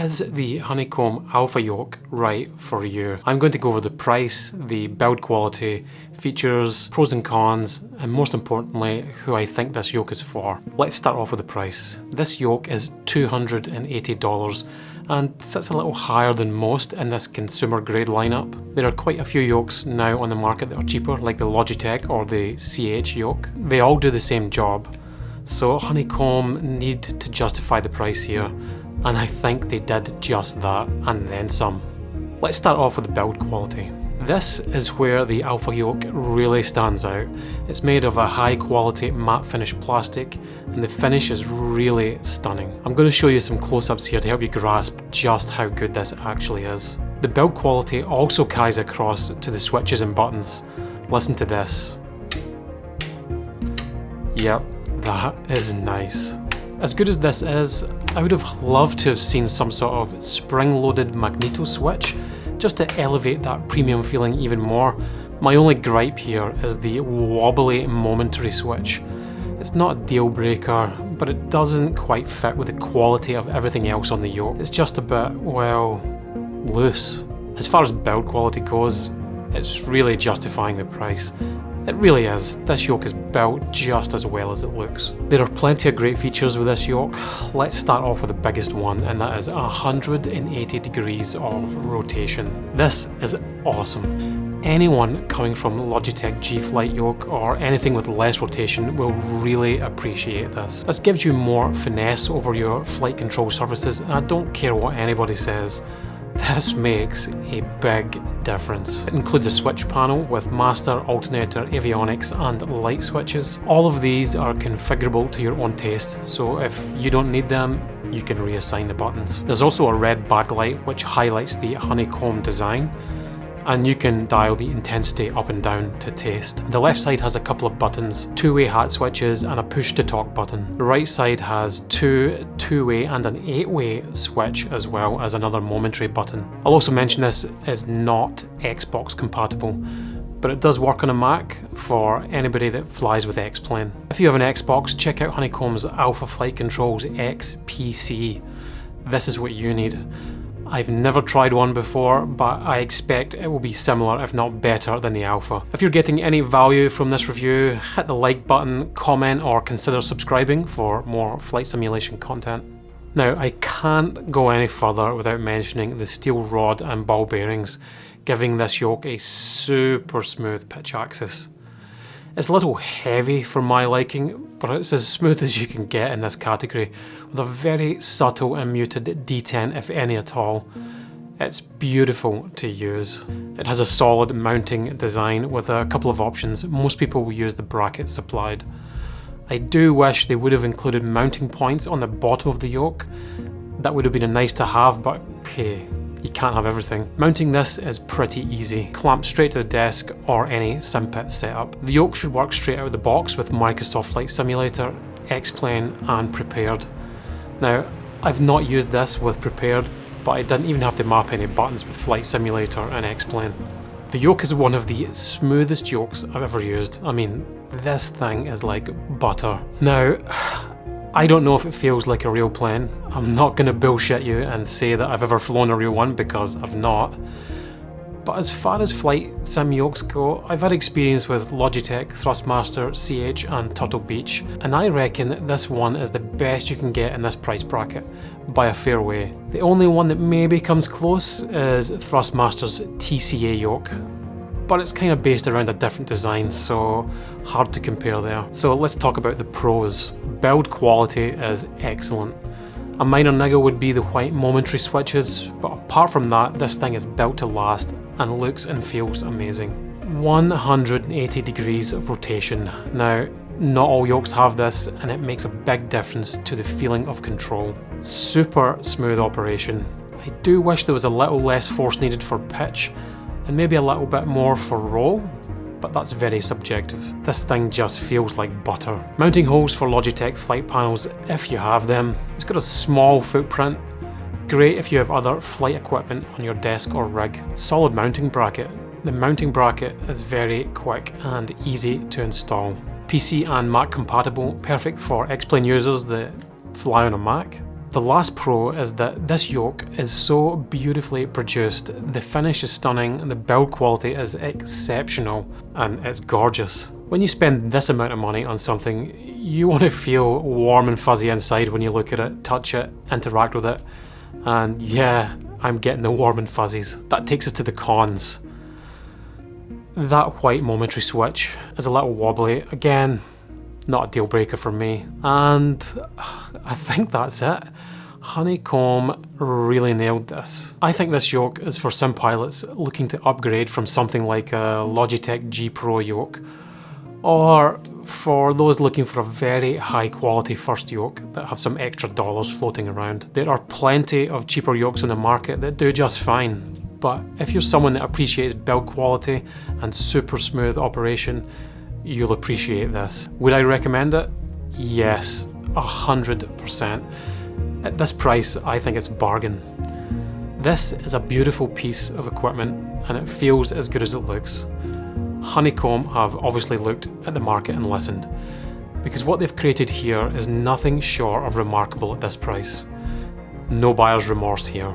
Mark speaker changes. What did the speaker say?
Speaker 1: Is the Honeycomb Alpha Yoke right for you? I'm going to go over the price, the build quality, features, pros and cons, and most importantly, who I think this yoke is for. Let's start off with the price. This yoke is $280 and sits a little higher than most in this consumer grade lineup. There are quite a few yokes now on the market that are cheaper, like the Logitech or the CH yoke. They all do the same job, so Honeycomb need to justify the price here. And I think they did just that, and then some. Let's start off with the build quality. This is where the Alpha Yoke really stands out. It's made of a high quality matte finish plastic, and the finish is really stunning. I'm going to show you some close-ups here to help you grasp just how good this actually is. The build quality also carries across to the switches and buttons. Listen to this. Yep, that is nice. As good as this is, I would have loved to have seen some sort of spring-loaded magneto switch, just to elevate that premium feeling even more. My only gripe here is the wobbly momentary switch. It's not a deal breaker, but it doesn't quite fit with the quality of everything else on the yoke. It's just a bit, well, loose. As far as build quality goes, it's really justifying the price. It really is. This yoke is built just as well as it looks. There are plenty of great features with this yoke. Let's start off with the biggest one, and that is 180 degrees of rotation. This is awesome. Anyone coming from Logitech G Flight yoke or anything with less rotation will really appreciate this. This gives you more finesse over your flight control surfaces, and I don't care what anybody says. This makes a big difference. It includes a switch panel with master, alternator, avionics and light switches. All of these are configurable to your own taste, so if you don't need them, you can reassign the buttons. There's also a red backlight which highlights the honeycomb design, and you can dial the intensity up and down to taste. The left side has a couple of buttons, two-way hat switches and a push to talk button. The right side has two-way and an 8-way switch, as well as another momentary button. I'll also mention this is not Xbox compatible, but it does work on a Mac for anybody that flies with X-Plane. If you have an Xbox, check out Honeycomb's Alpha Flight Controls X PC. This is what you need. I've never tried one before, but I expect it will be similar, if not better, than the Alpha. If you're getting any value from this review, hit the like button, comment, or consider subscribing for more flight simulation content. Now, I can't go any further without mentioning the steel rod and ball bearings, giving this yoke a super smooth pitch axis. It's a little heavy for my liking, but it's as smooth as you can get in this category, with a very subtle and muted detent, if any at all. It's beautiful to use. It has a solid mounting design with a couple of options. Most people will use the bracket supplied. I do wish they would have included mounting points on the bottom of the yoke. That would have been a nice to have, but hey, you can't have everything. Mounting this is pretty easy. Clamp straight to the desk or any SimPit setup. The yoke should work straight out of the box with Microsoft Flight Simulator, X-Plane and Prepared. Now, I've not used this with Prepared, but I didn't even have to map any buttons with Flight Simulator and X-Plane. The yoke is one of the smoothest yokes I've ever used. I mean, this thing is like butter. Now, I don't know if it feels like a real plane. I'm not going to bullshit you and say that I've ever flown a real one, because I've not. But as far as flight sim yokes go, I've had experience with Logitech, Thrustmaster, CH and Turtle Beach, and I reckon this one is the best you can get in this price bracket, by a fair way. The only one that maybe comes close is Thrustmaster's TCA yoke, but it's kind of based around a different design, so hard to compare there. So let's talk about the pros. Build quality is excellent. A minor niggle would be the white momentary switches, but apart from that, this thing is built to last and looks and feels amazing. 180 degrees of rotation. Now, not all yokes have this, and it makes a big difference to the feeling of control. Super smooth operation. I do wish there was a little less force needed for pitch, and maybe a little bit more for roll, but that's very subjective. This thing just feels like butter. Mounting holes for Logitech flight panels, if you have them. It's got a small footprint. Great if you have other flight equipment on your desk or rig. Solid mounting bracket. The mounting bracket is very quick and easy to install. PC and Mac compatible, perfect for X-Plane users that fly on a Mac. The The last pro is that this yoke is so beautifully produced, the finish is stunning, the build quality is exceptional, and it's gorgeous. When you spend this amount of money on something, you want to feel warm and fuzzy inside when you look at it, touch it, interact with it, and yeah, I'm getting the warm and fuzzies. That takes us to the cons. That white momentary switch is a little wobbly, again, not a deal breaker for me, and I think that's it. Honeycomb really nailed this. I think this yoke is for some pilots looking to upgrade from something like a Logitech G Pro yoke, or for those looking for a very high quality first yoke that have some extra dollars floating around. There are plenty of cheaper yokes on the market that do just fine, but if you're someone that appreciates build quality and super smooth operation, you'll appreciate this. Would I recommend it? Yes, 100%. At this price, I think it's a bargain. This is a beautiful piece of equipment and it feels as good as it looks. Honeycomb have obviously looked at the market and listened, because what they've created here is nothing short of remarkable at this price. No buyer's remorse here.